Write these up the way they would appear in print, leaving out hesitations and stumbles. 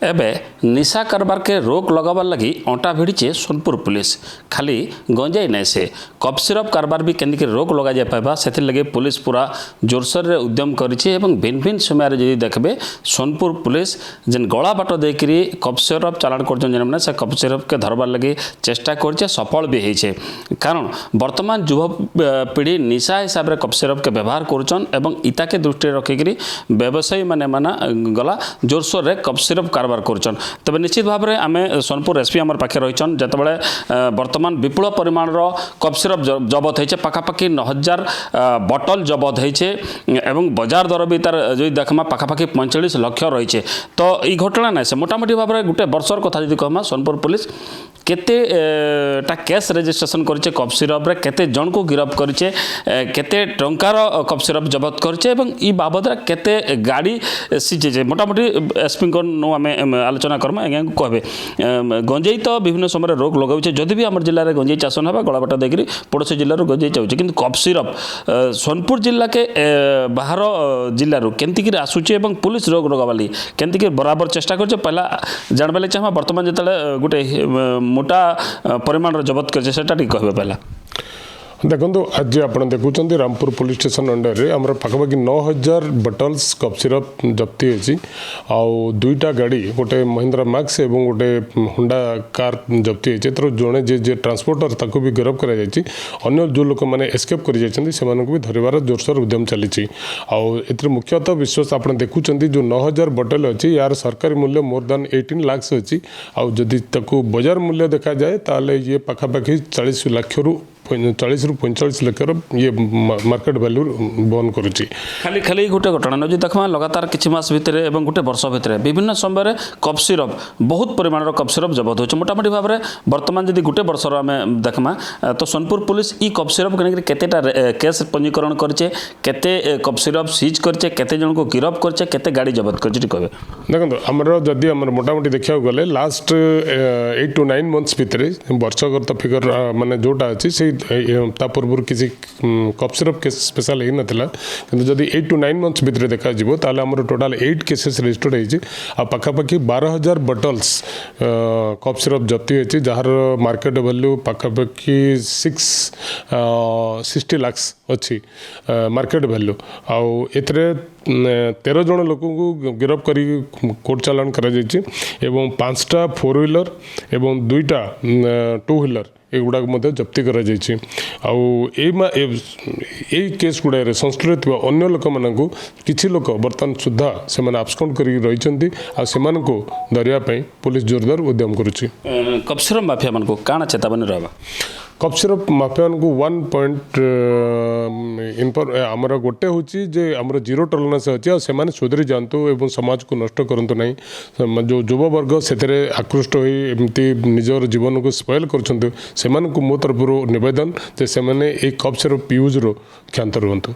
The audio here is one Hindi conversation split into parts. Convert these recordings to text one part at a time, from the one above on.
एबे निशा कारोबार के रोक लगाबार लगी अंटा भिड़ीचे सोनपुर पुलिस खाली गंजाई नहीं से कप सिरप कारोबार भी केंद्र रोक लगा जाए पाइबा से लगे पुलिस पूरा जोरसोर रे उद्यम करिछि एवं भिन्न भिन्न समय जदि देखबे सोनपुर पुलिस जेन गला बाट देकरी कप सिरप चालान करछन जेन से कप सिरप के धरबार लगी चेष्टा करछे सफल भी होइछे कारण वर्तमान युवा पीढ़ी निशा हिसाब रे कप सिरप के व्यवहार करछन एवं इता के दृष्टि रखिकरी व्यवसायी माने गला जोरसोर रे कप सिरप करछन तबे निश्चित भाव में आम सोनपुर एसपी आम पाखे रहीछन जतबेले वर्तमान विपुल परिमाण कप सिरप जबत होइछे पाखापाखि 9000 बोतल जबत होइछे एवं बाजार दर भी तार जो देखमा पाखापाखि 45 लाख रहीछे तो ई घटना ना से मोटामोटी भाव में गोटे वर्षर कथा जदि कहमा सोनपुर पुलिस केते टा केस रजिस्ट्रेशन करिछे कप सिरप रे केते जन को गिरफ्त करिछे केते टंकार कप सिरप जबत करिछे एवं ई बाबद रे केते गाड़ी सीजे मोटामोटी एसपी को नो आमे आलोचना करमा आज्ञा कहबे गंजेई तो विभिन्न समय रोग लगाउछे जदि भी हमर जिल्ला रे गंजेई चाष नबा गलाबाट देखि पड़ोसी जिल्ला रो गंजेई चाउछे किंतु कप सिरप सोनपुर जिल्ला के बाहर जिल्ला रो केंति कि आसुछे एवं पुलिस रोग लगावाली केंति कि बराबर चेष्टा करछे पहला जानबेले चाहमा वर्तमान जतले गोटे मोटा परिमाण रो जबत करछे सेटा ठीक कहबे पहला देखो आज आप देखुं रामपुर पुलिस स्टेशन अंडर रे आमर पाखापाखि 9000 बोटल्स कप सिरप जप्ती होती आउ दुईटा गाड़ी गोटे महिंद्रा मैक्स एवं गोटे होंडा कार जप्ती होती तर जड़े जे ट्रांसपोर्टर ताको भी गिरफ्त कर जो लोक मैंने एस्केप कर भी धरबार जोरसोर उद्यम चली मुख्यतः विश्वास आप देखुं जो 9000 बोतल अच्छी यार सरकारी मूल्य मोर देन 18 लाख अच्छी आदि बजार मूल्य देखा जाए ताले ये पाखापाखि 40 लाख रु 40 रु 45 लाख ये मार्केट वैल्यू बहन करुच्ची खाली खाली गोटे घटना न देखा लगातार किसी मास भितर एवं गोटे वर्ष भितर विभिन्न समय कप सिरप बहुत परिमाण कप सिरप जबत हो मोटामोटी भाव में वर्तमान जब गोटे वर्षर आम देखमा तो सोनपुर पुलिस ई कप सिरप के केतेटा केस पंजीकरण करछे केते कप सिरप सीज करछे केते जन को गिरफ्त करछे केते गाड़ी जबत करछे कहबे देखो हमर जदि हमर मोटामोटी देखा गले लास्ट 8 to 9 मंथ्स भितर वर्षगत फिगर माने जोटा अछि से पूर्व किसी कप सिरप केस स्पेशल ही नाला कि जब 8 to 9 मंथ्स भितर देखा ताले हमर टोटाल 8 केसेस रजिस्टर्ड होइछि आ पाखापाखि 12000 बोटल्स कप सिरप जप्ती होइछि जार मार्केट वैल्यू पाखापाखि 60 लाख अच्छी मार्केट वैल्यू आउ एथरे 13 जन लोक को गिरफ्त करी कोर्ट चालान करा जाइछि एवं 5टा 4 व्हीलर एवं 2टा 2 व्हीलर एगुड़ा जप्ती कर केस गुड़ा संश्लिष्ट अन्य लोक मानू किसी लोक बर्तमान सुधा से आब्सकॉन्ड कर रही धरने पुलिस जोरदार उद्यम करुच्ची कप सिरप माफिया मानू काण चेतावनी रहा कप सिरप माफिया को 1 पॉइंट आमर गोटे हूँ जे आमर जीरो टॉलरेंस अच्छी आने सुधरी जातु एवं समाज को नष्ट करतु ना जो युववर्ग से आकृष्ट होती निजर जीवन को स्पॉइल कर मो तरफ निवेदन जे से कप सिरप यूज रो क्षांत रुहतु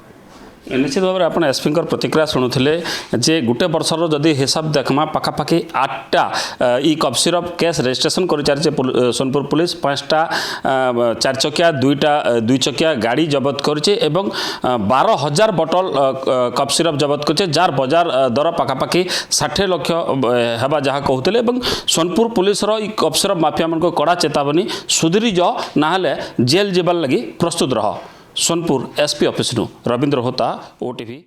निश्चित भाव में आप एसपी प्रतिक्रिया शुणुले जे गोटे वर्षर जदि हिसाब देखमा पाखापाखि 8टा ई कप सिरप केस रजिस्ट्रेशन कर सोनपुर पुलिस 5टा 4 चकिया 2टा 2 चकिया गाड़ी जबत करछे एवं 12000 बोतल कप सिरप जबत करछे जार बाजार दर पाखापाखि 60 लाख हेबा जहाँ कहते एवं सोनपुर पुलिस ई कप सिरप माफिया मन को कड़ा चेतावनी सुधरी जाओ ना जेल जीवार लगी प्रस्तुत रह सोनपुर एसपी ऑफिस रविंद्र होता OTV।